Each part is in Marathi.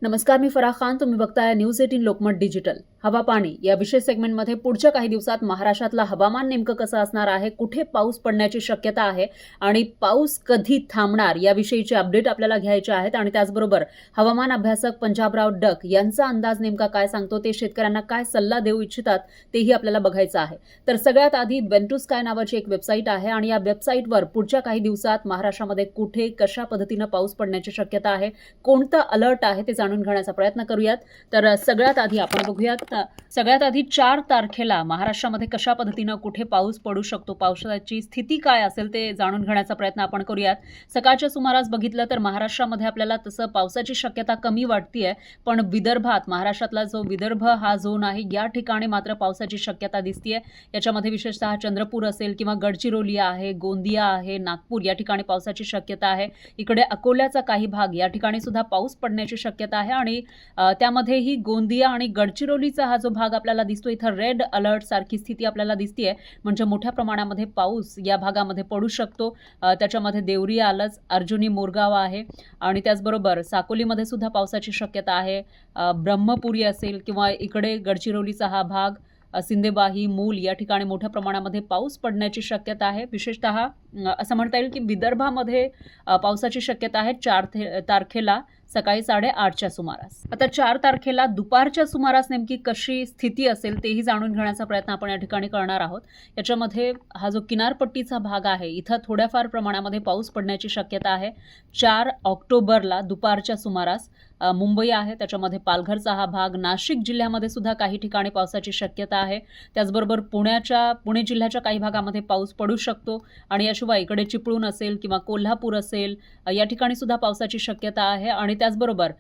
नमस्कार, मी फराह खान. तुम्ही बघताय न्यूज 18 लोकमत डिजिटल. हवा पाणी या विशेष सेगमेंटमध्ये पुढच्या काही दिवसात महाराष्ट्रातलं हवामान नेमकं कसं असणार आहे, कुठे पाऊस पडण्याची शक्यता आहे आणि पाऊस कधी थांबणार याविषयीचे अपडेट आपल्याला घ्यायचे आहेत. आणि त्याचबरोबर हवामान अभ्यासक पंजाबराव डक यांचा अंदाज नेमका काय सांगतो, ते शेतकऱ्यांना काय सल्ला देऊ इच्छितात तेही आपल्याला बघायचं आहे. तर सगळ्यात आधी वेंटू स्काय नावाची एक वेबसाईट आहे आणि या वेबसाईटवर पुढच्या काही दिवसात महाराष्ट्रामध्ये कुठे कशा पद्धतीनं पाऊस पडण्याची शक्यता आहे, कोणतं अलर्ट आहे ते जाणून घेण्याचा प्रयत्न करूयात. तर सगळ्यात आधी आपण बघूयात, सगळ्यात आधी 4 तारखेला महाराष्ट्रामध्ये कशा पद्धतीनं कुठे पाऊस पडू शकतो, पावसाची स्थिती काय असेल ते जाणून घेण्याचा प्रयत्न आपण करूयात. सकाळच्या सुमारास बघितलं तर महाराष्ट्रामध्ये आपल्याला तसं पावसाची शक्यता कमी वाटतेय, पण विदर्भात, महाराष्ट्रातला जो विदर्भ हा झोन आहे या ठिकाणी मात्र पावसाची शक्यता दिसतेय. याच्यामध्ये विशेषतः चंद्रपूर असेल किंवा गडचिरोली आहे, गोंदिया आहे, नागपूर या ठिकाणी पावसाची शक्यता आहे. इकडे अकोल्याचा काही भाग या ठिकाणी सुद्धा पाऊस पडण्याची शक्यता आहे आणि त्यामध्येही गोंदिया आणि गडचिरोलीचा हा जो भाग आपल्याला दिसतो, इथं रेड अलर्ट सारखी स्थिती आपल्याला दिसतेय. म्हणजे मोठ्या प्रमाणामध्ये पाऊस या भागामध्ये पडू शकतो. त्याच्यामध्ये देवरी आलच, अर्जुनी मोरगाव आहे आणि त्याचबरोबर साकोलीमध्ये सुद्धा पावसाची शक्यता आहे. ब्रह्मपुरी असेल किंवा इकडे गडचिरोलीचा हा भाग, सिंदेबाही, मूल या ठिकाणी मोठ्या प्रमाणामध्ये पाऊस पडण्याची शक्यता आहे. विशेषतः असं म्हणता येईल की विदर्भामध्ये पावसाची शक्यता आहे 4 तारखेला सकाळी 8:30च्या सुमारास. आता 4 तारखेला दुपारच्या सुमारास नेमकी कशी स्थिती असेल तेही जाणून घेण्याचा प्रयत्न आपण या ठिकाणी करणार आहोत. याच्यामध्ये हा जो किनारपट्टीचा भाग आहे इथं थोड्याफार प्रमाणामध्ये पाऊस पडण्याची शक्यता आहे. 4 ऑक्टोबरला दुपारच्या सुमारास मुंबई आहे, त्याच्यामध्ये पालघरचा हा भाग, नाशिक जिल्ह्यामध्ये सुद्धा काही ठिकाणी पावसाची शक्यता आहे. त्याचबरोबर पुणे जिल्ह्याच्या काही भागामध्ये पाऊस पडू शकतो आणि याशिवाय इकडे चिपळूण असेल किंवा कोल्हापूर असेल या ठिकाणी सुद्धा पावसाची शक्यता आहे. आणि त्याचबरोबर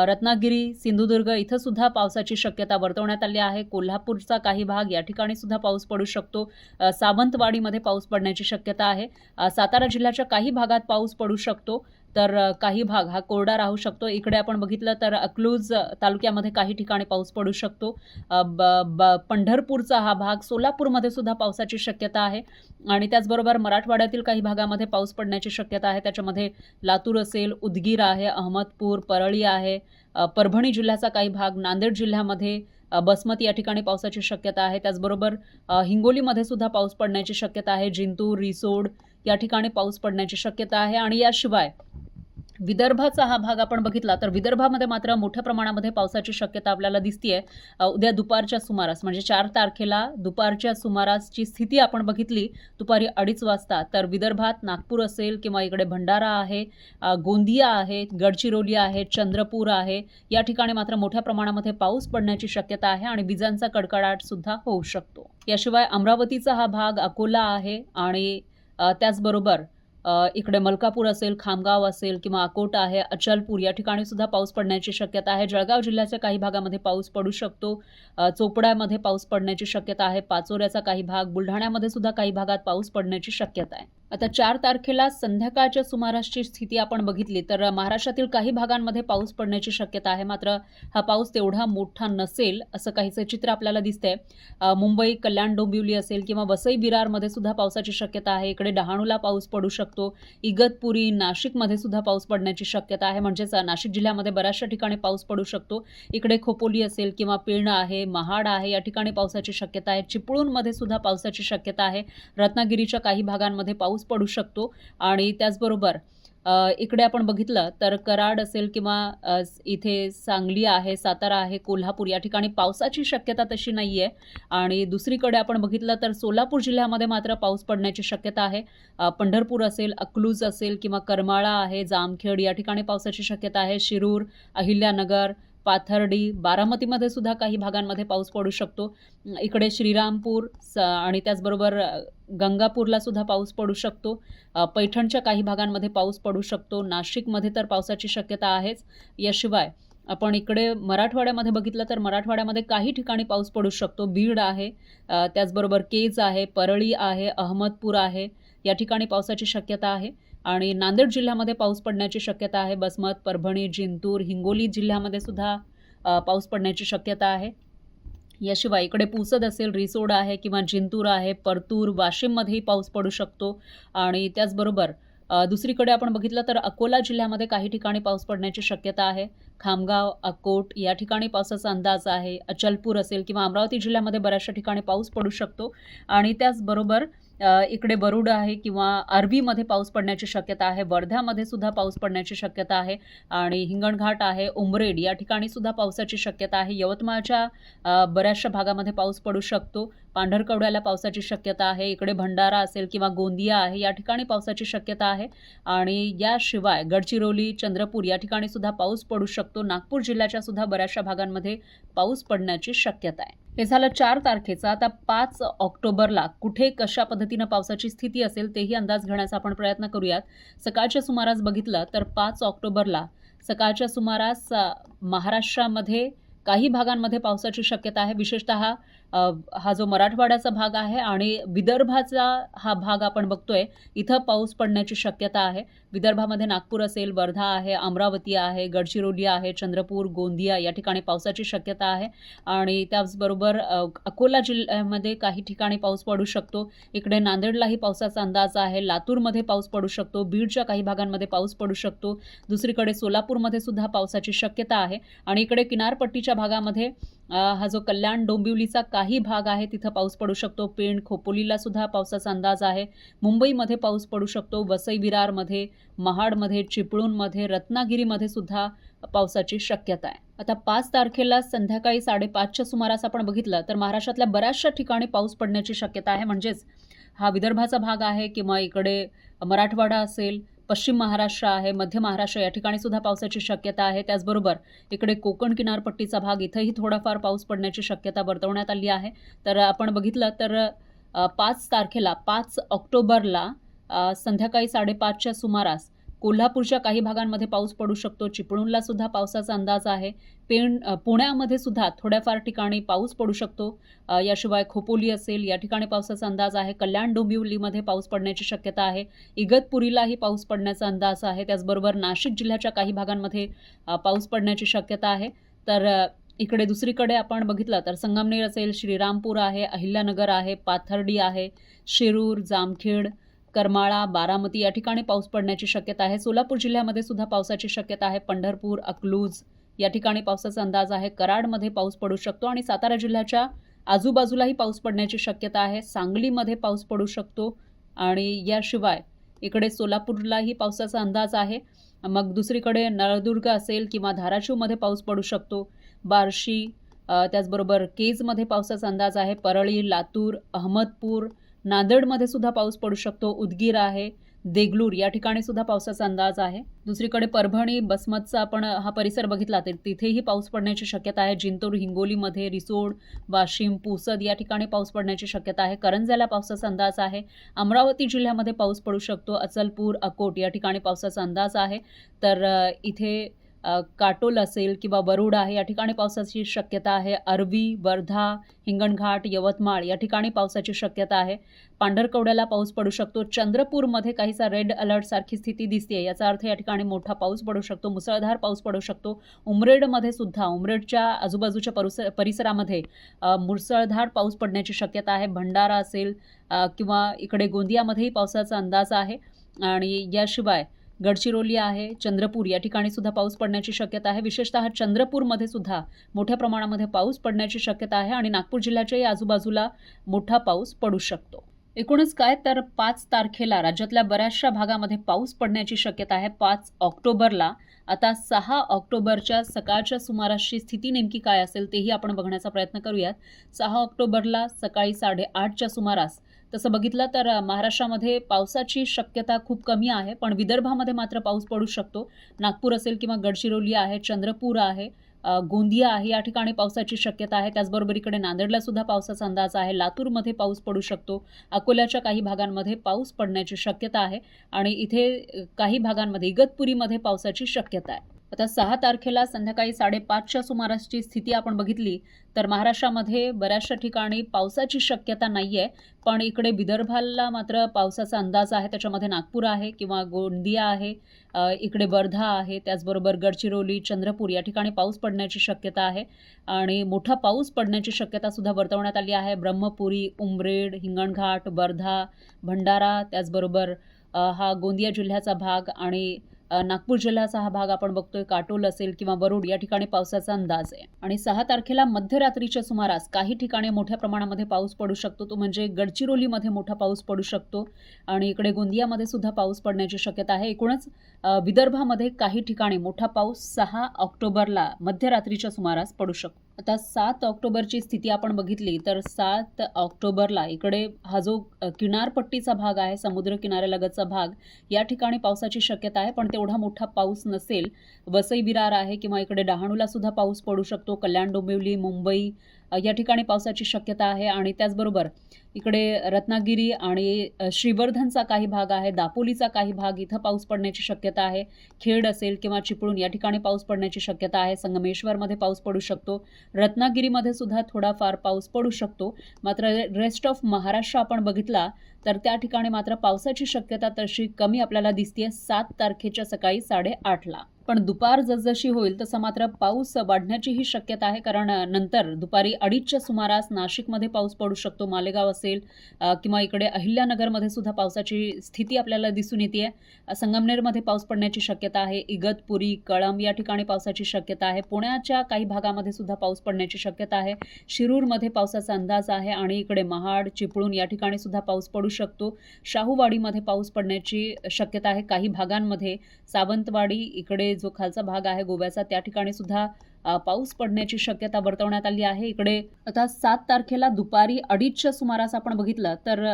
रत्नागिरी, सिंधुदुर्ग इथं सुद्धा पावसाची शक्यता वर्तवण्यात आली आहे. कोल्हापूरचा काही भाग या ठिकाणी सुद्धा पाऊस पडू शकतो. सावंतवाडीमध्ये पाऊस पडण्याची शक्यता आहे. सातारा जिल्ह्याच्या काही भागात पाऊस पडू शकतो, तर काही भाग हा कोरडा राहू शकतो. इकडे आपण बघितलं तर अकलूज तालुक्यामध्ये काही ठिकाणी पाऊस पडू शकतो. पंढरपूरचा हा भाग, सोलापूरमध्ये सुद्धा पावसाची शक्यता आहे. आणि त्याचबरोबर मराठवाड्यातील काही भागामध्ये पाऊस पडण्याची शक्यता आहे. त्याच्यामध्ये लातूर असेल, उदगीर आहे, अहमदपूर, परळी आहे, परभणी जिल्ह्याचा काही भाग, नांदेड जिल्ह्यामध्ये बसमत या ठिकाणी पावसाची शक्यता आहे. त्याचबरोबर हिंगोलीमध्ये सुद्धा पाऊस पडण्याची शक्यता आहे. जिंतूर, रिसोड या ठिकाणी पाऊस पडण्याची शक्यता आहे. आणि याशिवाय विदर्भाचा हा भाग आपण बघितला तर विदर्भामध्ये मात्र मोठ्या प्रमाणामध्ये पावसाची शक्यता आपल्याला दिसतीये. उद्या दुपारच्या सुमारास म्हणजे 4 तारखेला दुपारच्या सुमारासची स्थिती आपण बघितली दुपारी 2:30 वाजता, तर विदर्भात नागपूर असेल किंवा इकडे भंडारा आहे, गोंदिया आहे, गडचिरोली आहे, चंद्रपूर आहे, या ठिकाणी मात्र मोठ्या प्रमाणामध्ये पाऊस पडण्याची शक्यता आहे आणि विजांचा कडकडाट सुद्धा होऊ शकतो. याशिवाय अमरावतीचा हा भाग, अकोला आहे आणि त्याचबरोबर इकडे मलकापूर असेल, खामगाव असेल किंवा अकोट आहे, अचलपूर या ठिकाणी सुद्धा पाऊस पडण्याची शक्यता आहे. जळगाव जिल्ह्याच्या काही भागामध्ये पाऊस पडू शकतो. चोपड्यामध्ये पाऊस पडण्याची शक्यता आहे. पाचोऱ्याचा काही भाग, बुलढाण्यामध्ये सुद्धा काही भागात पाऊस पडण्याची शक्यता आहे. आता 4 तारखेला संध्याकाळच्या सुमारासची स्थिती आपण बघितली तर महाराष्ट्रातील काही भागांमध्ये पाऊस पडण्याची शक्यता आहे. मात्र हा पाऊस तेवढा मोठा नसेल असं काहीचं चित्र आपल्याला दिसतंय. मुंबई, कल्याण डोंबिवली असेल किंवा वसई विरारमध्ये सुद्धा पावसाची शक्यता आहे. इकडे डहाणूला पाऊस पडू शकतो. इगतपुरी, नाशिकमध्ये सुद्धा पाऊस पडण्याची शक्यता आहे. म्हणजेच नाशिक जिल्ह्यामध्ये बऱ्याचशा ठिकाणी पाऊस पडू शकतो. इकडे खोपोली असेल किंवा पिळणं आहे, महाड आहे, या ठिकाणी पावसाची शक्यता आहे. चिपळूणमध्ये सुद्धा पावसाची शक्यता आहे. रत्नागिरीच्या काही भागांमध्ये पाऊस पडू शकतो. आणि त्याचबरोबर इकडे आपण बघितलं तर कराड असेल किंवा इथे सांगली आहे, सातारा आहे, कोल्हापूर या ठिकाणी पावसाची शक्यता तशी नाही आहे. आणि दुसरीकडे आपण बघितलं तर सोलापूर जिल्ह्यामध्ये मात्र पाऊस पडण्याची शक्यता आहे. पंढरपूर असेल, अकलूज असेल किंवा करमाळा आहे, जामखेड या ठिकाणी पावसाची शक्यता आहे. शिरूर, अहिल्यानगर, पाथर्डी, बारामतीमध्ये सुद्धा काही भागांमध्ये पाऊस पडू शकतो. इकडे श्रीरामपूर आणि त्याचबरोबर गंगापूरला सुद्धा पाऊस पडू शकतो. पैठणच्या काही भागांमध्ये पाऊस पडू शकतो. नाशिकमध्ये तर पावसाची शक्यता आहेच. याशिवाय आपण इकडे मराठवाड्यामध्ये बघितलं तर मराठवाड्यामध्ये काही ठिकाणी पाऊस पडू शकतो. बीड आहे, त्याचबरोबर केज आहे, परळी आहे, अहमदपूर आहे, या ठिकाणी पावसाची शक्यता आहे. आणि नांदेड जिल्ह्यामध्ये पाऊस पडण्याची शक्यता आहे. बसमत, परभणी, जिंतूर, हिंगोली जिल्ह्यामध्ये सुद्धा पाऊस पडण्याची शक्यता आहे. याशिवाय इकडे पुसद असेल, रिसोड आहे किंवा जिंतूर आहे, परतूर, वाशिममध्येही पाऊस पडू शकतो. आणि त्याचबरोबर दुसरीकडे आपण बघितलं तर अकोला जिल्ह्यामध्ये काही ठिकाणी पाऊस पडण्याची शक्यता आहे. खामगाव, अकोट या ठिकाणी पावसाचा अंदाज आहे. अचलपूर असेल किंवा अमरावती जिल्ह्यामध्ये बऱ्याचशा ठिकाणी पाऊस पडू शकतो आणि त्याचबरोबर इकडे वरुड आहे किंवा अरबीमध्ये पाऊस पडण्याची शक्यता आहे. वर्ध्यामध्ये सुद्धा पाऊस पडण्याची शक्यता आहे आणि हिंगणघाट आहे, उमरेड या ठिकाणी सुद्धा पावसाची शक्यता आहे. यवतमाळच्या बऱ्याचशा भागामध्ये पाऊस पडू शकतो. पांढरकवड्याला पावसाची शक्यता आहे. इकडे भंडारा असेल किंवा गोंदिया आहे या ठिकाणी पावसाची शक्यता आहे आणि याशिवाय गडचिरोली, चंद्रपूर या ठिकाणी सुद्धा पाऊस पडू शकतो. नागपूर जिल्ह्याच्या सुद्धा बऱ्याचशा भागांमध्ये पाऊस पडण्याची शक्यता आहे. हे झालं 4 तारखेचं. आता 5 ऑक्टोबरला कुठे कशा पद्धतीनं पावसाची स्थिती असेल तेही अंदाज घेण्याचा आपण प्रयत्न करूयात. सकाळच्या सुमारास बघितलं तर 5 ऑक्टोबरला सकाळच्या सुमारास महाराष्ट्रामध्ये काही भागांमध्ये पावसाची शक्यता आहे. विशेषतः हा जो मराठवाड्याचा भाग आहे आणि विदर्भाचा हा भाग आपण बघतोय, इथं पाऊस पडण्याची शक्यता आहे. विदर्भामध्ये नागपूर असेल, वर्धा आहे, अमरावती आहे, गडचिरोली आहे, चंद्रपूर, गोंदिया या ठिकाणी पावसाची शक्यता आहे आणि त्याचबरोबर अकोला जिल्ह्यामध्ये काही ठिकाणी पाऊस पडू शकतो. इकडे नांदेडलाही पावसाचा अंदाज आहे. लातूरमध्ये पाऊस पडू शकतो. बीडच्या काही भागांमध्ये पाऊस पडू शकतो. दुसरीकडे सोलापूरमध्ये सुद्धा पावसाची शक्यता आहे आणि इकडे किनारपट्टीच्या भागामध्ये हा जो कल्याण डोंबिवलीचा काही भाग आहे तिथं पाऊस पडू शकतो. पेण, खोपोलीला सुद्धा पावसाचा अंदाज आहे. मुंबईमध्ये पाऊस पडू शकतो. वसई विरारमध्ये, महाडमध्ये, चिपळूणमध्ये, रत्नागिरीमध्ये सुद्धा पावसाची शक्यता आहे. आता 5 तारखेला संध्याकाळी 5:30च्या सुमारास आपण बघितलं तर महाराष्ट्रातल्या बऱ्याचशा ठिकाणी पाऊस पडण्याची शक्यता आहे. म्हणजेच हा विदर्भाचा भाग आहे किंवा इकडे मराठवाडा असेल, पश्चिम महाराष्ट्र आहे, मध्य महाराष्ट्र या ठिकाणी सुद्धा पावसाची शक्यता आहे. त्याचबरोबर इकडे कोकण किनारपट्टीचा भाग इथंही थोडाफार पाऊस पडण्याची शक्यता वर्तवण्यात आली आहे. तर आपण बघितलं तर 5 तारखेला 5 ऑक्टोबरला संध्याकाळी 5:30च्या सुमारास कोल्हापूरच्या काही भागांमध्ये पाऊस पडू शकतो. चिपळूणला सुद्धा पावसाचा अंदाज आहे. पुण्यामध्ये सुद्धा थोड्याफार ठिकाणी पाऊस पडू शकतो. याशिवाय खोपोली असेल या ठिकाणी पावसाचा अंदाज आहे. कल्याण डोंबिवलीमध्ये पाऊस पडण्याची शक्यता आहे. इगतपुरीलाही पाऊस पडण्याचा अंदाज आहे. त्याचबरोबर नाशिक जिल्ह्याच्या काही भागांमध्ये पाऊस पडण्याची शक्यता आहे. तर इकडे दुसरीकडे आपण बघितलं तर संगमनेर असेल, श्रीरामपूर आहे, अहिल्यानगर आहे, पाथर्डी आहे, शिरूर, जामखेड, करमाळा, बारामती या ठिकाणी पाऊस पडण्याची शक्यता आहे. सोलापूर जिल्ह्यामध्ये सुद्धा पावसाची शक्यता आहे. पंढरपूर, अकलूज या ठिकाणी पावसाचा अंदाज आहे. कराडमध्ये पाऊस पडू शकतो आणि सातारा जिल्ह्याच्या आजूबाजूलाही पाऊस पडण्याची शक्यता आहे. सांगलीमध्ये पाऊस पडू शकतो आणि याशिवाय इकडे सोलापूरलाही पावसाचा अंदाज आहे. मग दुसरीकडे नळदुर्ग असेल किंवा धाराशिवमध्ये पाऊस पडू शकतो. बार्शी, त्याचबरोबर केजमध्ये पावसाचा अंदाज आहे. परळी, लातूर, अहमदपूर, नांदेडमध्ये सुद्धा पाऊस पडू शकतो. उदगीर आहे, देगलूर या ठिकाणी सुद्धा पावसाचा अंदाज आहे. दुसरीकडे परभणी, बसमतचा आपण हा परिसर बघितला तर तिथेही पाऊस पडण्याची शक्यता आहे. जिंतूर, हिंगोलीमध्ये, रिसोड, वाशिम, पुसद या ठिकाणी पाऊस पडण्याची शक्यता आहे. करंजाला पावसाचा अंदाज आहे. अमरावती जिल्ह्यामध्ये पाऊस पडू शकतो. अचलपूर, अकोट या ठिकाणी पावसाचा अंदाज आहे. तर इथे काटोल असेल किंवा वरुड आहे या ठिकाणी पावसाची शक्यता आहे. अरबी, वर्धा, हिंगणघाट, यवतमाळ या ठिकाणी पावसाची शक्यता आहे. पांढरकवड्याला पाऊस पडू शकतो. चंद्रपूरमध्ये काहीसा रेड अलर्ट सारखी स्थिती दिसते. याचा अर्थ या ठिकाणी मोठा पाऊस पडू शकतो. मुसळधार पाऊस पडू शकतो. उमरेडमध्ये सुद्धा उमरेडच्या आजूबाजूच्या परिसरामध्ये मुसळधार पाऊस पडण्याची शक्यता आहे. भंडारा असेल किंवा इकडे गोंदियामध्येही पावसाचा अंदाज आहे आणि याशिवाय गडचिरोली आहे, चंद्रपूर या ठिकाणी सुद्धा पाऊस पडण्याची शक्यता आहे. विशेषतः चंद्रपूरमध्ये सुद्धा मोठ्या प्रमाणामध्ये पाऊस पडण्याची शक्यता आहे आणि नागपूर जिल्ह्याच्याही आजूबाजूला मोठा पाऊस पडू शकतो. एकूणच काय तर 5 तारखेला राज्यातल्या बऱ्याचशा भागामध्ये पाऊस पडण्याची शक्यता आहे. 5 ऑक्टोबरला आता 6 ऑक्टोबरच्या सकाळच्या सुमारासची स्थिती नेमकी काय असेल तेही आपण बघण्याचा प्रयत्न करूयात. 6 ऑक्टोबरला सकाळी 8:30च्या सुमारास तसं बघितलं तर महाराष्ट्रामध्ये पावसाची शक्यता खूप कमी आहे, पण विदर्भामध्ये मात्र पाऊस पडू शकतो. नागपूर असेल किंवा गडचिरोली आहे, चंद्रपूर आहे, गोंदिया आहे या ठिकाणी पावसाची शक्यता आहे. त्याचबरोबर इकडे नांदेडला सुद्धा पावसाचा अंदाज आहे. लातूरमध्ये पाऊस पडू शकतो. अकोल्याच्या काही भागांमध्ये पाऊस पडण्याची शक्यता आहे आणि इथे काही भागांमध्ये इगतपुरीमध्ये पावसाची शक्यता आहे. आता 6 तारखेला संध्याकाळी 5:30च्या सुमारासची स्थिती आपण बघितली तर महाराष्ट्रामध्ये बऱ्याचशा ठिकाणी पावसाची शक्यता नाही आहे, पण इकडे विदर्भाला मात्र पावसाचा अंदाज आहे. त्याच्यामध्ये नागपूर आहे किंवा गोंदिया आहे, इकडे वर्धा आहे, त्याचबरोबर गडचिरोली, चंद्रपूर या ठिकाणी पाऊस पडण्याची शक्यता आहे आणि मोठा पाऊस पडण्याची शक्यतासुद्धा वर्तवण्यात आली आहे. ब्रह्मपुरी, उमरेड, हिंगणघाट, वर्धा, भंडारा, त्याचबरोबर हा गोंदिया जिल्ह्याचा भाग आणि नागपूर जिल्ह्याचा हा भाग आपण बघतोय, काटोल असेल किंवा वरुड या ठिकाणी पावसाचा अंदाज आहे. आणि 6 तारखेला मध्यरात्रीच्या सुमारास काही ठिकाणी मोठ्या प्रमाणामध्ये पाऊस पडू शकतो, तो म्हणजे गडचिरोलीमध्ये मोठा पाऊस पडू शकतो आणि इकडे गोंदियामध्ये सुद्धा पाऊस पडण्याची शक्यता आहे. एकूणच विदर्भामध्ये काही ठिकाणी मोठा पाऊस 6 ऑक्टोबरला मध्यरात्रीच्या सुमारास पडू शकतो. आता 7 ऑक्टोबरची स्थिती आपण बघितली तर 7 ऑक्टोबरला इकडे हा जो किनारपट्टीचा भाग आहे, समुद्र किनाऱ्यालगतचा भाग, या ठिकाणी पावसाची शक्यता आहे, पण तेवढा मोठा पाऊस नसेल. वसई विरार आहे किंवा इकडे डहाणूला सुद्धा पाऊस पडू शकतो. कल्याण डोंबिवली, मुंबई या ठिकाणी पावसाची शक्यता आहे आणि त्याचबरोबर इकडे रत्नागिरी आणि श्रीवर्धनचा काही भाग आहे, दापोलीचा काही भाग, इथं पाऊस पडण्याची शक्यता आहे. खेड असेल किंवा चिपळूण या ठिकाणी पाऊस पडण्याची शक्यता आहे. संगमेश्वरमध्ये पाऊस पडू शकतो. रत्नागिरीमध्ये सुद्धा थोडाफार पाऊस पडू शकतो. मात्र रेस्ट ऑफ महाराष्ट्र आपण बघितला तर त्या ठिकाणी मात्र पावसाची शक्यता तशी कमी आपल्याला दिसते 7 तारखेच्या सकाळी 8:30ला. पण दुपार जसजशी होईल तसं मात्र पाऊस वाढण्याचीही शक्यता आहे, कारण नंतर दुपारी 2:30च्या सुमारास नाशिकमध्ये पाऊस पडू शकतो. मालेगाव असेल किंवा इकडे अहिल्यानगरमध्ये सुद्धा पावसाची स्थिती आपल्याला दिसून येते. संगमनेरमध्ये पाऊस पडण्याची शक्यता आहे. इगतपुरी, कळंब या ठिकाणी पावसाची शक्यता आहे. पुण्याच्या काही भागामध्ये सुद्धा पाऊस पडण्याची शक्यता आहे. शिरूरमध्ये पावसाचा अंदाज आहे आणि इकडे महाड, चिपळूण या ठिकाणी सुद्धा पाऊस पडू शकतो. शाहूवाडीमध्ये पाऊस पडण्याची शक्यता आहे. काही भागांमध्ये सावंतवाडी, इकडे जो खालचा भाग आहे गोव्याचा, त्या ठिकाणी सुद्धा पाऊस पडण्याची शक्यता वर्तवण्यात आली आहे. इकडे आता 7 तारखेला दुपारी 2:30च्या सुमारास आपण बघितलं तर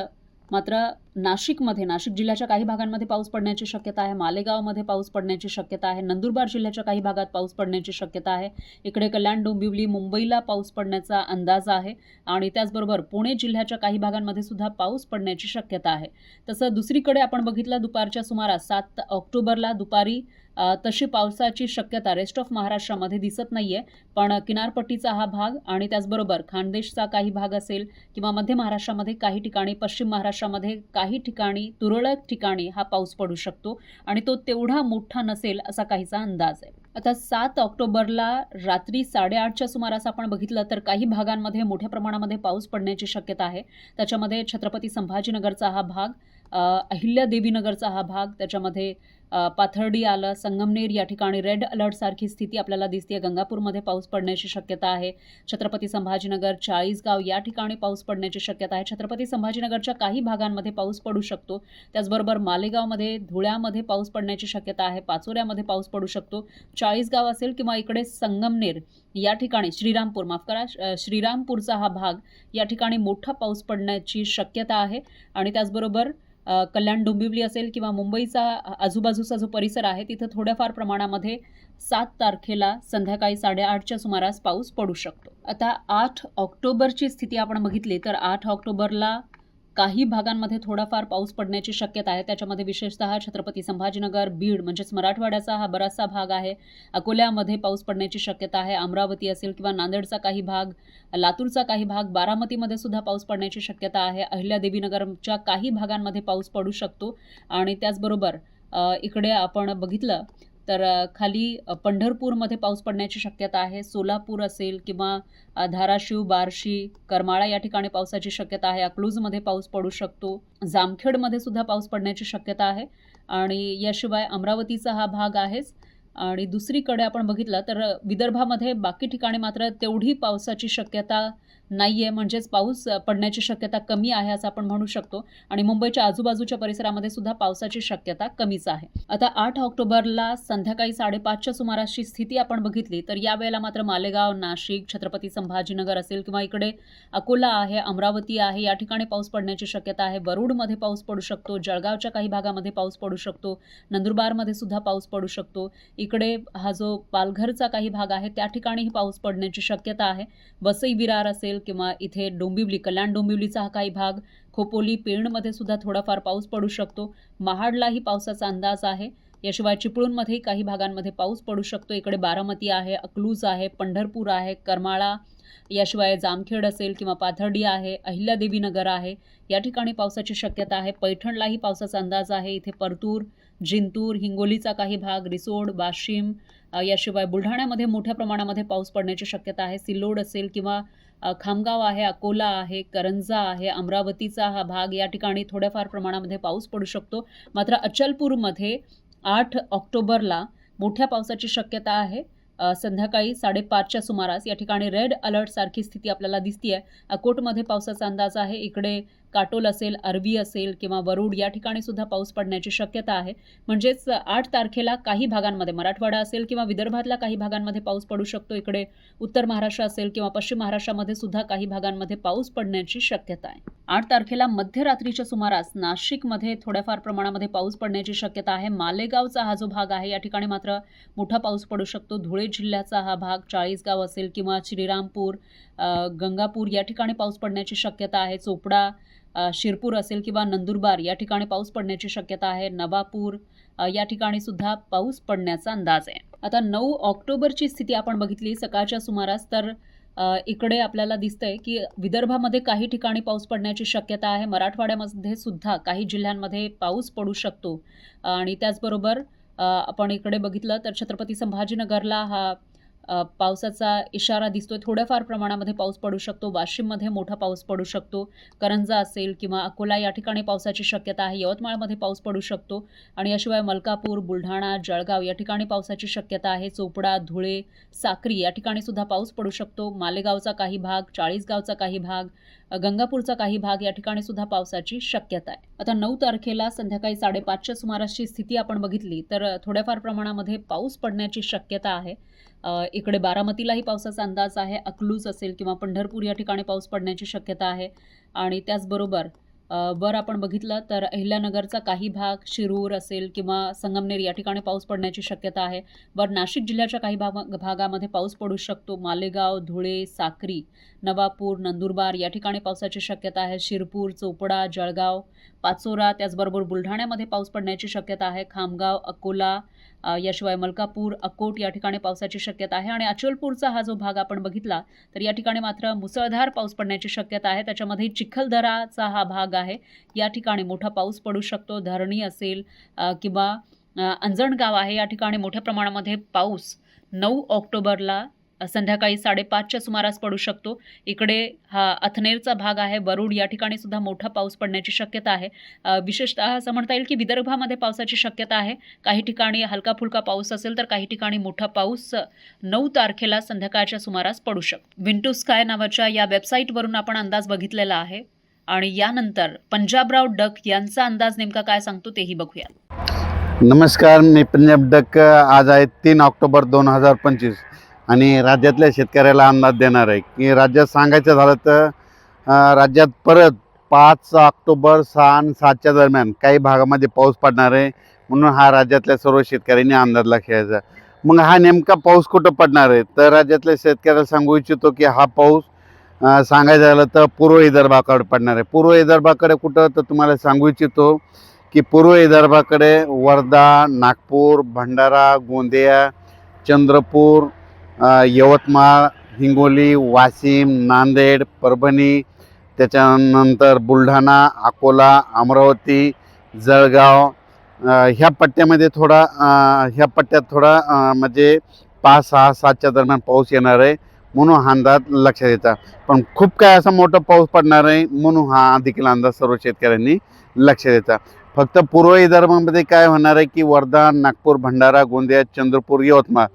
मात्र नाशिक जिल्ह्याच्या काही भागांमध्ये पाऊस पडण्याची शक्यता आहे. मालेगावमध्ये पाऊस पडण्याची शक्यता आहे. नंदुरबार जिल्ह्याच्या काही भागात पाऊस पडण्याची शक्यता आहे. इकडे कल्याण डोंबिवली, मुंबईला पाऊस पडण्याचा अंदाज आहे आणि त्याचबरोबर पुणे जिल्ह्याच्या काही भागांमध्ये सुद्धा पाऊस पडण्याची शक्यता आहे. तसं दुसरीकडे आपण बघितलं दुपारच्या सुमारास 7 ऑक्टोबरला दुपारी तशी पावसाची शक्यता रेस्ट ऑफ महाराष्ट्रामध्ये दिसत नाहीये, पण किनारपट्टीचा हा भाग आणि त्याचबरोबर खानदेशचा काही भाग असेल किंवा मध्य महाराष्ट्रामध्ये काही ठिकाणी, पश्चिम महाराष्ट्रामध्ये काही ठिकाणी, तुरळक ठिकाणी हा पाऊस पडू शकतो आणि तो तेवढा मोठा नसेल असा काहीचा अंदाज आहे. आता 7 ऑक्टोबरला रात्री 8:30च्या सुमारास आपण बघितलं तर काही भागांमध्ये मोठ्या प्रमाणामध्ये पाऊस पडण्याची शक्यता आहे. त्याच्यामध्ये छत्रपती संभाजीनगरचा हा भाग, अहिल्यादेवीनगरचा हा भाग, त्याच्यामध्ये पाथर्डी आलं, संगमनेर या ठिकाणी रेड अलर्ट सारखी स्थिती आपल्याला दिसते. गंगापूरमध्ये पाऊस पडण्याची शक्यता आहे. छत्रपती संभाजीनगर, चाळीसगाव या ठिकाणी पाऊस पडण्याची शक्यता आहे. छत्रपती संभाजीनगरच्या काही भागांमध्ये पाऊस पडू शकतो. त्याचबरोबर मालेगावमध्ये, धुळ्यामध्ये पाऊस पडण्याची शक्यता आहे. पाचोऱ्यामध्ये पाऊस पडू शकतो. चाळीसगाव असेल किंवा इकडे संगमनेर या ठिकाणी, श्रीरामपूरचा हा भाग, या ठिकाणी मोठा पाऊस पडण्याची शक्यता आहे आणि त्याचबरोबर कल्याण डोंबिवली असेल किंवा मुंबईचा आजूबाजूचा जो परिसर आहे तिथं थोड्याफार प्रमाणामध्ये 7 तारखेला संध्याकाळी 8:30च्या सुमारास पाऊस पडू शकतो. आता 8 ऑक्टोबरची स्थिती आपण बघितली तर 8 ऑक्टोबरला काही भागांमध्ये थोडाफार पाऊस पडण्याची शक्यता आहे. त्याच्यामध्ये विशेषतः छत्रपती संभाजीनगर, बीड म्हणजेच मराठवाड्याचा हा बराचसा भाग आहे. अकोल्यामध्ये पाऊस पडण्याची शक्यता आहे. अमरावती असेल किंवा नांदेडचा काही भाग, लातूरचा काही भाग, बारामतीमध्ये सुद्धा पाऊस पडण्याची शक्यता आहे. अहिल्यादेवीनगरच्या काही भागांमध्ये पाऊस पडू शकतो आणि त्याचबरोबर इकडे आपण बघितलं तर खाली पंढरपूरमध्ये पाऊस पडण्याची शक्यता आहे. सोलापूर असेल किंवा धाराशिव, बार्शी, करमाळा या ठिकाणी पावसाची शक्यता आहे. अकलूजमध्ये पाऊस पडू शकतो. जामखेडमध्ये सुद्धा पाऊस पडण्याची शक्यता आहे आणि याशिवाय अमरावतीचा हा भाग आहेच. आणि दुसरीकडे आपण बघितलं तर विदर्भामध्ये बाकी ठिकाणी मात्र तेवढी पावसाची शक्यता नाही आहे, म्हणजेच पाऊस पडण्याची शक्यता कमी आहे असं आपण म्हणू शकतो आणि मुंबईच्या आजूबाजूच्या परिसरामध्ये सुद्धा पावसाची शक्यता कमीच आहे. आता 8 ऑक्टोबरला संध्याकाळी 5:30च्या सुमारासची स्थिती आपण बघितली तर यावेळेला मात्र मालेगाव, नाशिक, छत्रपती संभाजीनगर असेल किंवा इकडे अकोला आहे, अमरावती आहे, या ठिकाणी पाऊस पडण्याची शक्यता आहे. वरुडमध्ये पाऊस पडू शकतो. जळगावच्या काही भागामध्ये पाऊस पडू शकतो. नंदुरबारमध्ये सुद्धा पाऊस पडू शकतो. इकडे हा जो पालघरचा काही भाग आहे त्या ठिकाणीही पाऊस पडण्याची शक्यता आहे. वसई विरार असेल किंवा इथे डोंबिवली, कल्याण डोंबिवलीचा हा काही भाग, खोपोली, पेणमध्ये सुद्धा थोडाफार पाऊस पडू शकतो. महाडलाही पावसाचा अंदाज आहे. याशिवाय चिपळूणमध्येही काही भागांमध्ये पाऊस पडू शकतो. इकडे बारामती आहे, अकलूज आहे, पंढरपूर आहे, करमाळा, याशिवाय जामखेड असेल किंवा पाथर्डी आहे, अहिल्यादेवीनगर आहे, या ठिकाणी पावसाची शक्यता आहे. पैठणलाही पावसाचा अंदाज आहे. इथे परतूर, जिंतूर, हिंगोलीचा काही भाग, रिसोड, वाशिम, याशिवाय बुलढाण्यामध्ये मोठ्या प्रमाणामध्ये पाऊस पडण्याची शक्यता आहे. सिल्लोड असेल किंवा खामगाव आहे, अकोला आहे, करंजा आहे, अमरावतीचा हा भाग, या ठिकाणी थोड्याफार प्रमाणामध्ये पाऊस पडू शकतो. मात्र अचलपूरमध्ये 8 ऑक्टोबरला मोठ्या पावसाची शक्यता आहे. संध्याकाळी 5:30च्या सुमारास या ठिकाणी रेड अलर्ट सारखी स्थिती आपल्याला दिसतीये. अकोटमध्ये पावसाचा अंदाज आहे. इकडे काटोल असेल, अरबी असेल किंवा वरुड या ठिकाणी सुद्धा पाऊस पडण्याची शक्यता आहे. म्हणजेच 8 तारखेला काही भागांमध्ये मराठवाडा असेल किंवा विदर्भातल्या काही भागांमध्ये पाऊस पडू शकतो. इकडे उत्तर महाराष्ट्र असेल किंवा पश्चिम महाराष्ट्रामध्ये सुद्धा काही भागांमध्ये पाऊस पडण्याची शक्यता आहे. 8 तारखेला मध्यरात्रीच्या सुमारास नाशिकमध्ये थोड्याफार प्रमाणामध्ये पाऊस पडण्याची शक्यता आहे. मालेगावचा हा जो भाग आहे या ठिकाणी मात्र मोठा पाऊस पडू शकतो. धुळे जिल्ह्याचा हा भाग चाळीसगाव असेल किंवा श्रीरामपूर, गंगापूर या ठिकाणी पाऊस पडण्याची शक्यता आहे. चोपडा, शिरपूर असेल किंवा नंदुरबार या ठिकाणी पाऊस पडण्याची शक्यता आहे. नवापूर या ठिकाणी सुद्धा पाऊस पडण्याचा अंदाज आहे. आता 9 ऑक्टोबरची स्थिती आपण बघितली सकाळच्या सुमारास तर इकडे आपल्याला दिसतंय की विदर्भामध्ये काही ठिकाणी पाऊस पडण्याची शक्यता आहे. मराठवाड्यामध्ये सुद्धा काही जिल्ह्यांमध्ये पाऊस पडू शकतो आणि त्याचबरोबर आपण इकडे बघितलं तर छत्रपती संभाजीनगरला हा पावसाचा इशारा दिसतोय. थोड्याफार प्रमाणामध्ये पाऊस पडू शकतो. वाशिममध्ये मोठा पाऊस पडू शकतो. करंजा असेल किंवा अकोला या ठिकाणी पावसाची शक्यता आहे. यवतमाळमध्ये पाऊस पडू शकतो आणि याशिवाय मलकापूर, बुलढाणा, जळगाव या ठिकाणी पावसाची शक्यता आहे. चोपडा, धुळे, साक्री या ठिकाणी सुद्धा पाऊस पडू शकतो. मालेगावचा काही भाग, चाळीसगावचा काही भाग, गंगापूरचा काही भाग या ठिकाणी सुद्धा पावसाची शक्यता आहे. आता 9 तारखेला संध्याकाळी 5:30च्या सुमारासची स्थिती आपण बघितली तर थोड्याफार प्रमाणामध्ये पाऊस पडण्याची शक्यता आहे. इकडे बारामतीलाही पावसाचा अंदाज आहे. अकलूज असेल किंवा पंढरपूर या ठिकाणी पाऊस पडण्याची शक्यता आहे आणि त्याचबरोबर वर आपण बघितलं तर अहिल्यानगरचा काही भाग, शिरूर असेल किंवा संगमनेर या ठिकाणी पाऊस पडण्याची शक्यता आहे. वर नाशिक जिल्ह्याच्या काही भागामध्ये पाऊस पडू शकतो. मालेगाव, धुळे, साक्री, नवापूर, नंदुरबार या ठिकाणी पावसाची शक्यता आहे. शिरपूर, चोपडा, जळगाव, पाचोरा त्याचबरोबर बुलढाण्यामध्ये पाऊस पडण्याची शक्यता आहे. खामगाव, अकोला, याशिवाय मलकापूर, अकोट या ठिकाणी पावसाची शक्यता आहे आणि अचलपूरचा हा जो भाग आपण बघितला तर या ठिकाणी मात्र मुसळधार पाऊस पडण्याची शक्यता आहे. त्याच्यामध्ये चिखलदराचा हा भाग आहे. या ठिकाणी मोठा पाऊस पडू शकतो. धरणी असेल किंवा अंजणगाव आहे या ठिकाणी मोठ्या प्रमाणामध्ये पाऊस 9 ऑक्टोबरला संध्याकाळी 5:30च्या सुमारास पडू शकतो. इकडे हा अथनेरचा भाग आहे. वरुड या ठिकाणी सुद्धा मोठा पाऊस पडण्याची शक्यता आहे. विशेषतः असं म्हणता येईल की विदर्भामध्ये पावसाची शक्यता आहे. काही ठिकाणी हलका फुलका पाऊस असेल तर काही ठिकाणी मोठा पाऊस 9 तारखेला संध्याकाळच्या सुमारास पडू शकतो. विंटू स्काय नावाच्या या वेबसाईटवरून आपण अंदाज बघितलेला आहे आणि यानंतर पंजाबराव डक यांचा अंदाज नेमका काय सांगतो तेही बघूया. नमस्कार, मी पंजाब डक. आज आहे 3 ऑक्टोबर 2025 आणि राज्यातल्या शेतकऱ्याला अंदाज देणार आहे की राज्यात सांगायचं झालं तर राज्यात परत 5 ऑक्टोबर 6 आणि 7च्या दरम्यान काही भागामध्ये पाऊस पडणार आहे. म्हणून हा राज्यातल्या सर्व शेतकऱ्यांनी अंदाज लक्षात. मग हा नेमका पाऊस कुठं पडणार आहे तर राज्यातल्या शेतकऱ्याला सांगू इच्छितो की हा पाऊस सांगायचं झालं तर पूर्व विदर्भाकडे पडणार आहे. पूर्व विदर्भाकडे कुठं तर तुम्हाला सांगू इच्छितो की पूर्व विदर्भाकडे वर्धा, नागपूर, भंडारा, गोंदिया, चंद्रपूर, यवतमाळ, हिंगोली, वाशिम, नांदेड, परभणी, त्याच्यानंतर बुलढाणा, अकोला, अमरावती, जळगाव ह्या पट्ट्यामध्ये ह्या पट्ट्यात थोडा म्हणजे 5, 6, 7च्या दरम्यान पाऊस येणार आहे. म्हणून हा अंदाज लक्षात येतात. पण खूप काय असा मोठा पाऊस पडणार आहे म्हणून हा देखील अंदाज सर्व शेतकऱ्यांनी लक्षात येतात. फक्त पूर्व विदर्भामध्ये काय होणार आहे की वर्धा, नागपूर, भंडारा, गोंदिया, चंद्रपूर, यवतमाळ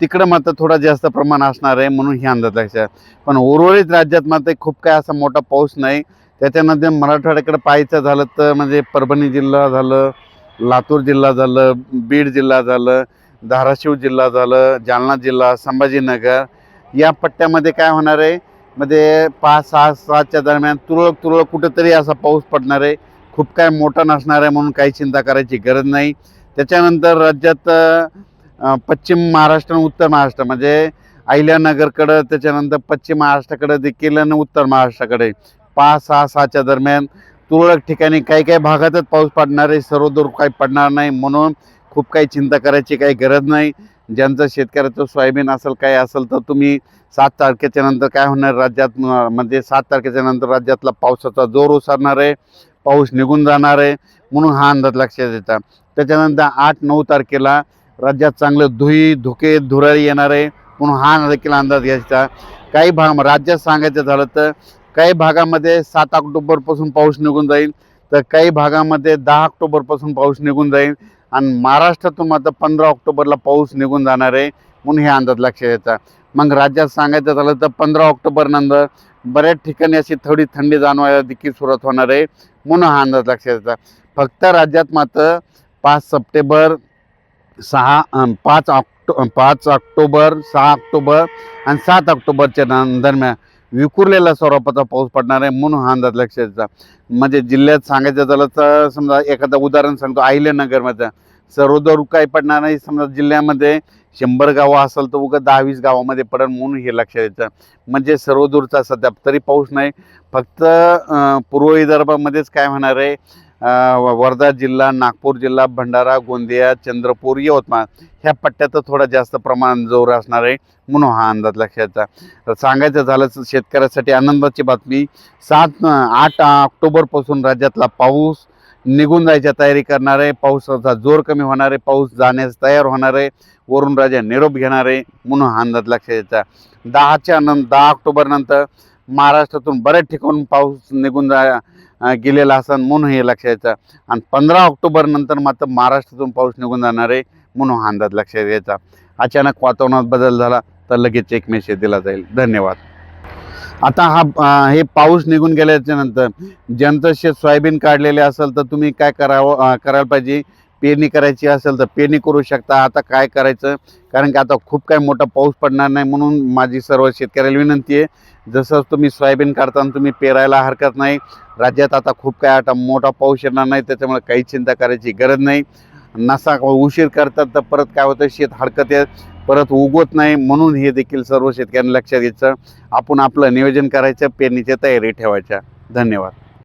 तिकडं मात्र थोडा जास्त प्रमाण असणार आहे म्हणून ही अंदाज लक्षात. पण उर्वरित राज्यात मात्र खूप काय असा मोठा पाऊस नाही. त्याच्यानंतर मराठवाड्याकडे पाहायचं झालं तर म्हणजे परभणी जिल्हा झालं, लातूर जिल्हा झालं, बीड जिल्हा झालं, धाराशिव जिल्हा झालं, जालना जिल्हा, संभाजीनगर या पट्ट्यामध्ये काय होणार आहे म्हणजे 5, 6, 7च्या दरम्यान तुरळक कुठंतरी असा पाऊस पडणार आहे. खूप काय मोठा नसणार आहे म्हणून काही चिंता करायची गरज नाही. त्याच्यानंतर राज्यात पश्चिम महाराष्ट्र आणि उत्तर महाराष्ट्र म्हणजे अहिल्यानगरकडं, त्याच्यानंतर पश्चिम महाराष्ट्राकडे देखील आणि उत्तर महाराष्ट्राकडे 5, 6, 7च्या दरम्यान तुरळक ठिकाणी काही भागातच पाऊस पडणार आहे. सर्वदूर काही पडणार नाही म्हणून खूप काही चिंता करायची काही गरज नाही. ज्यांचं शेतकऱ्याचं सोयाबीन असेल काय असेल तर तुम्ही 7 तारखेच्या नंतर काय होणार राज्यात म्हणजे 7 तारखेच्या नंतर राज्यातला पावसाचा जोर ओसरणार आहे. पाऊस निघून जाणार आहे म्हणून हा अंदाज लक्षात येतात. त्याच्यानंतर 8-9 तारखेला राज्यात चांगलं धुके धुराळी येणार आहे म्हणून हा देखील अंदाज घ्यायचा. काही भाग राज्यात सांगायचं झालं तर काही भागामध्ये 7 ऑक्टोबरपासून पाऊस निघून जाईल तर काही भागामध्ये 10 ऑक्टोबरपासून पाऊस निघून जाईल आणि महाराष्ट्रातून मात्र 15 ऑक्टोबरला पाऊस निघून जाणार आहे म्हणून हे अंदाज लक्षात घ्यायचा. मग राज्यात सांगायचं झालं तर 15 ऑक्टोबर नंतर बऱ्याच ठिकाणी अशी थोडी थंडी जाणवायला देखील सुरुवात होणार आहे म्हणून हा अंदाज लक्षात घ्यायचा. फक्त राज्यात मात्र 5 सप्टेंबर 5 ऑक्टोबर 6 ऑक्टोबर आणि 7 ऑक्टोबरच्या दरम्यान विखुरलेला स्वरूपाचा पाऊस पडणार आहे म्हणून हा अंदाज लक्षात घ्यायचा. म्हणजे जिल्ह्यात सांगायचं झालं तर समजा एखादं उदाहरण सांगतो, अहिल्यानगरमध्ये सर्वदूर काही पडणार नाही. समजा जिल्ह्यामध्ये 100 गावं असेल तर उगा 10-20 गावामध्ये पडेल म्हणून हे लक्षात यायचं. म्हणजे सर्वदूरचा सध्या तरी पाऊस नाही, फक्त पूर्व विदर्भामध्येच काय होणार आहे, वर्धा जिल्हा, नागपूर जिल्हा, भंडारा, गोंदिया, चंद्रपूर, यवतमाळ ह्या पट्ट्यात थोडा जास्त प्रमाण जोर असणार आहे म्हणून हा अंदाज लक्षात. तर सांगायचं झालं तर शेतकऱ्यासाठी आनंदाची बातमी, 8 ऑक्टोबरपासून राज्यातला पाऊस निघून जायच्या तयारी करणार आहे. पावसाचा जोर कमी होणार आहे, पाऊस जाण्यास तयार होणार आहे, वरून राजा निरोप घेणार आहे म्हणून हा अंदाज लक्षात यायचा. 10 ऑक्टोबर नंतर महाराष्ट्रातून बऱ्याच ठिकाणून पाऊस निघून गेलेला असेल म्हणून हे लक्षात यायचं. आणि 15 ऑक्टोबर नंतर मात्र महाराष्ट्रातून पाऊस निघून जाणार आहे म्हणून हा अंदाज लक्षात यायचा. अचानक वातावरणात बदल झाला तर लगेच एक मेसेज दिला जाईल. धन्यवाद. आता हे पाऊस निघून गेल्याच्या नंतर ज्यांचं शेत सोयाबीन काढलेले असेल तर तुम्ही काय करायला पाहिजे, पेरणी करायची असेल तर पेरणी करू शकता. आता काय करायचं, कारण की आता खूप काय मोठा पाऊस पडणार नाही म्हणून माझी सर्व शेतकऱ्याला विनंती आहे, जसं तुम्ही सोयाबीन काढताना तुम्ही पेरायला हरकत नाही. राज्यात आता खूप काय आता मोठा पाऊस येणार नाही, त्याच्यामुळे काही चिंता करायची गरज नाही. नसा उशीर करतात तर परत काय होतं, शेत हरकत येत परत उगवत नाही म्हणून हे देखील सर्व शेतकऱ्यांनी लक्षात घ्यायचं. आपण आपलं नियोजन करायचं, पेरणीची तयारी ठेवायच्या. धन्यवाद.